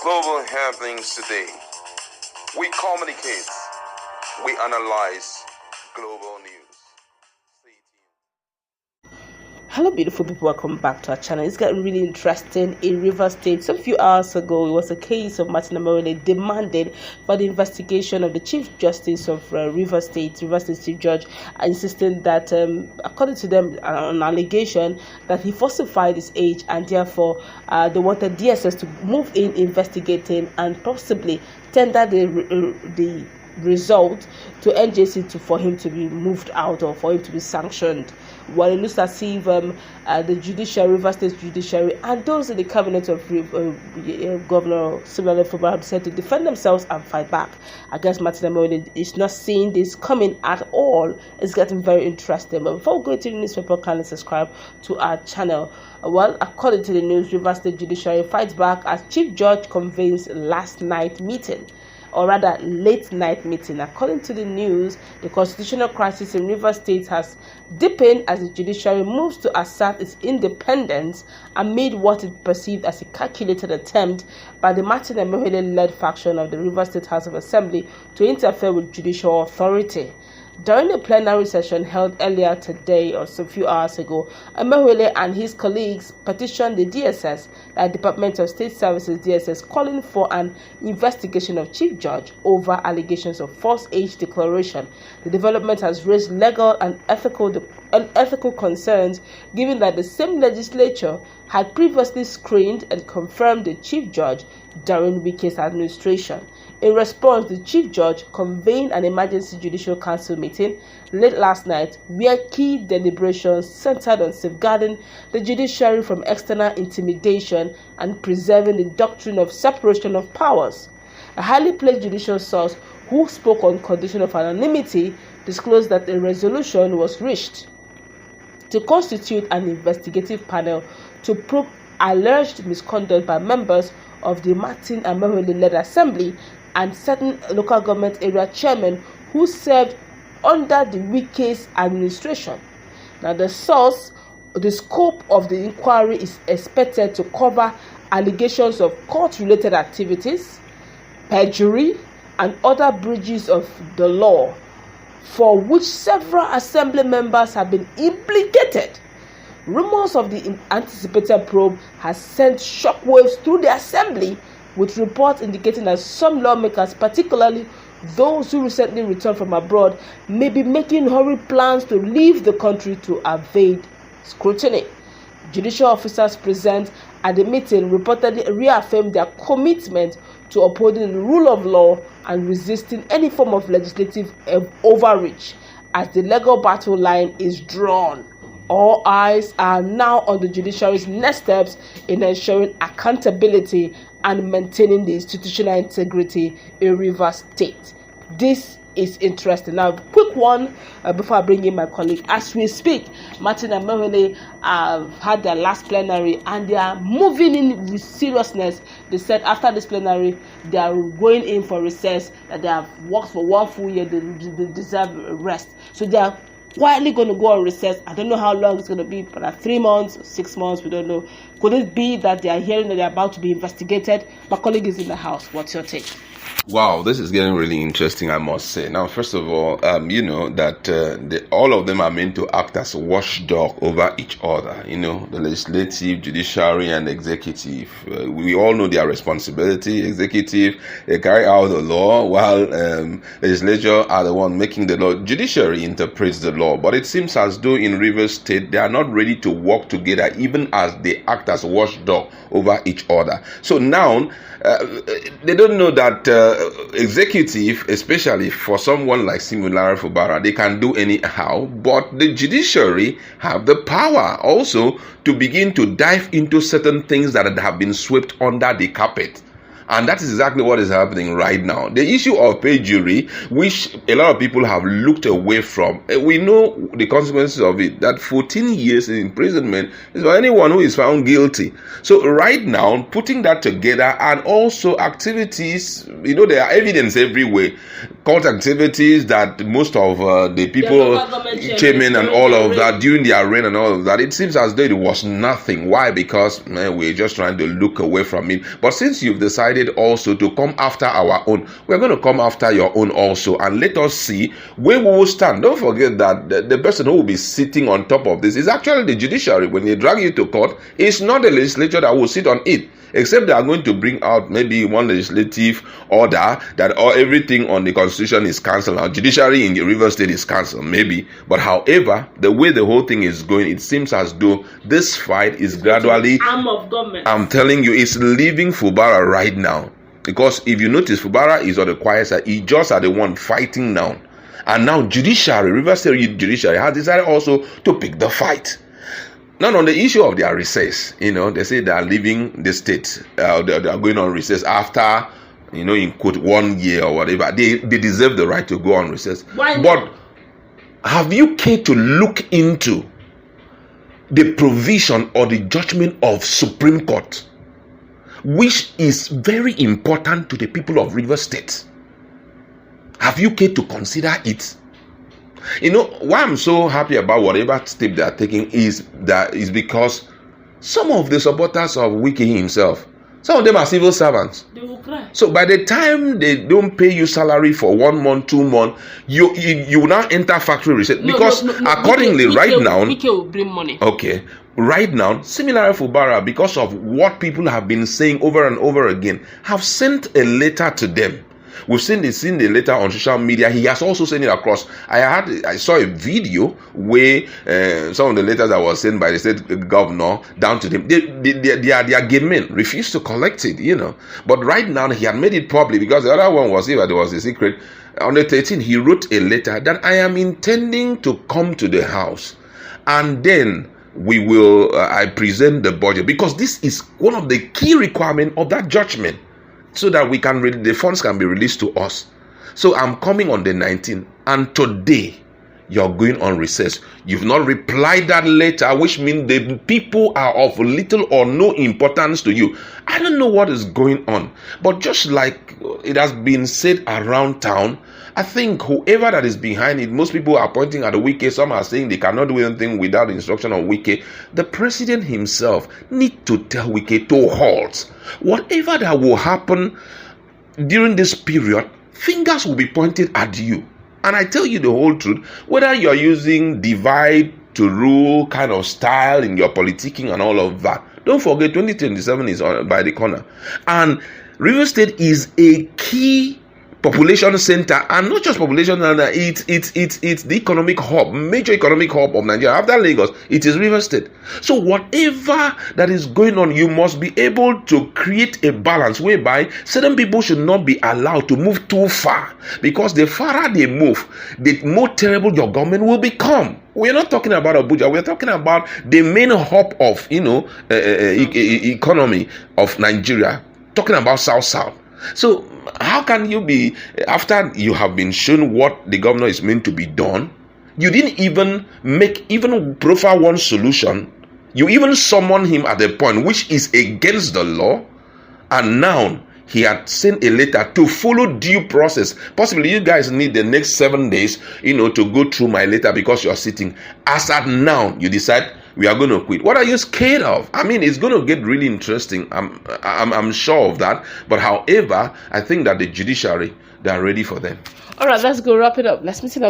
global happenings today. We communicate, we analyze global news. Hello beautiful people, welcome back to our channel. It's getting really interesting in Rivers State. Some few hours ago, it was a case of Martins Amaewhule demanded for the investigation of the Chief Justice of Rivers State Chief Judge, insisting that according to them, an allegation that he falsified his age, and therefore they wanted DSS to move in investigating and possibly tender the result to NJC for him to be moved out or for him to be sanctioned. Well, it looks as if the Judiciary, Rivers State Judiciary, and those in the cabinet of Governor Suble have said to defend themselves and fight back against Martins Amaewhule. Is not seeing this coming at all. It's getting very interesting. But before we go to the newspaper, kindly subscribe to our channel. Well, according to the news, Rivers State Judiciary fights back as Chief Judge convenes last night meeting, or rather late night meeting. According to the news, the constitutional crisis in Rivers State has deepened as the judiciary moves to assert its independence amid what it perceived as a calculated attempt by the Martins Amaewhule-led faction of the Rivers State House of Assembly to interfere with judicial authority. During a plenary session held earlier today, or a few hours ago, Amaewhule and his colleagues petitioned the DSS, the Department of State Services DSS, calling for an investigation of Chief Judge over allegations of false age declaration. The development has raised legal and ethical concerns, given that the same legislature had previously screened and confirmed the Chief Judge during Wike's administration. In response, the Chief Judge convened an emergency judicial council meeting late last night, where key deliberations centered on safeguarding the judiciary from external intimidation and preserving the doctrine of separation of powers. A highly placed judicial source who spoke on condition of anonymity disclosed that a resolution was reached to constitute an investigative panel to probe alleged misconduct by members of the Martins Amaewhule-led assembly and certain local government area chairmen who served under the Wike's administration. Now, the scope of the inquiry is expected to cover allegations of court-related activities, perjury, and other breaches of the law, for which several assembly members have been implicated. Rumors of the anticipated probe has sent shockwaves through the assembly, with reports indicating that some lawmakers, particularly those who recently returned from abroad, may be making hurried plans to leave the country to evade scrutiny. Judicial officers present at the meeting reportedly reaffirmed their commitment to upholding the rule of law and resisting any form of legislative overreach as the legal battle line is drawn. All eyes are now on the judiciary's next steps in ensuring accountability and maintaining the institutional integrity in Rivers State. This is interesting. Now, quick one before I bring in my colleague. As we speak, Martins Amaewhule had their last plenary and they are moving in with seriousness. They said after this plenary, they are going in for recess, that they have worked for 1 full year, they deserve rest. So they are quietly going to go on recess. I don't know how long it's going to be, but 3 months, 6 months, we don't know. Could it be that they are hearing that they are about to be investigated? My colleague is in the house. What's your take? Wow, this is getting really interesting, I must say. Now, first of all, you know that all of them are meant to act as a watchdog over each other. You know, the legislative, judiciary, and executive. We all know their responsibility. Executive, they carry out the law, while legislature are the one making the law. Judiciary interprets the law. But it seems as though in Rivers State, they are not ready to work together, even as they act as watchdog over each other. So now, they don't know that executive, especially for someone like Simulara Fubara, they can do anyhow, but the judiciary have the power also to begin to dive into certain things that have been swept under the carpet. And that is exactly what is happening right now. The issue of perjury, which a lot of people have looked away from, we know the consequences of it, that 14 years in imprisonment is for anyone who is found guilty. So right now, putting that together and also activities, you know, there are evidence everywhere. court activities that most of the people, chairmen and all of that, during their reign and all of that, it seems as though it was nothing. Why? Because we're just trying to look away from it. But since you've decided also to come after our own, we're going to come after your own also, and let us see where we will stand. Don't forget that the person who will be sitting on top of this is actually the judiciary. When they drag you to court, it's not the legislature that will sit on it, except they are going to bring out maybe one legislative order that everything on the constitution is cancelled. Now, judiciary in the Rivers State is cancelled, maybe. But however, the way the whole thing is going, it seems as though this fight is gradually, arm of government. I'm telling you, it's leaving Fubara right now. Because if you notice, Fubara is on the quiet side. He just are the one fighting now. And now judiciary, Rivers State Judiciary, has decided also to pick the fight. Now, on the issue of their recess, they say they are leaving the state. They are going on recess after, in quote, 1 year or whatever. They deserve the right to go on recess. Why not? But have you cared to look into the provision or the judgment of Supreme Court, which is very important to the people of Rivers State? Have you cared to consider it? Why I'm so happy about whatever step they are taking is because some of the supporters of Wike himself, some of them are civil servants. They will cry. So by the time they don't pay you salary for 1 month, 2 months, you will now enter factory reset. Because accordingly, right now, Wike will bring money. Okay. Right now, similar Fubara, because of what people have been saying over and over again, have sent a letter to them. We've seen the letter on social media. He has also sent it across. I saw a video where some of the letters that was sent by the state governor down to them. Their gatemen refused to collect it, But right now he had made it public, because the other one was, if there was a secret. On the 13th, he wrote a letter that I am intending to come to the house, and then we will I present the budget, because this is one of the key requirements of that judgment, so that the funds can be released to us. So I'm coming on the 19th, and today you're going on recess. You've not replied that letter, which means the people are of little or no importance to you. I don't know what is going on, but just like it has been said around town, I think whoever that is behind it, most people are pointing at the Wike. Some are saying they cannot do anything without the instruction of Wike. The president himself needs to tell Wike to halt. Whatever that will happen during this period, fingers will be pointed at you. And I tell you the whole truth, whether you're using divide to rule kind of style in your politicking and all of that, don't forget 2027 is by the corner. And River State is a key population center, and not just population center, it's the economic hub, major economic hub of Nigeria. After Lagos, it is River State. So whatever that is going on, you must be able to create a balance whereby certain people should not be allowed to move too far, because the farther they move, the more terrible your government will become. We're not talking about Abuja. We're talking about the main hub of economy of Nigeria. Talking about South. So how can you be, after you have been shown what the governor is meant to be done, you didn't even proffer one solution. You even summon him at a point which is against the law, and now he had sent a letter to follow due process. Possibly you guys need the next 7 days, to go through my letter because you're sitting. As at now, you decide we are going to quit. What are you scared of? I mean, it's going to get really interesting. I'm sure of that. But however, I think that the judiciary, they are ready for them. All right, let's go wrap it up. Let's meet in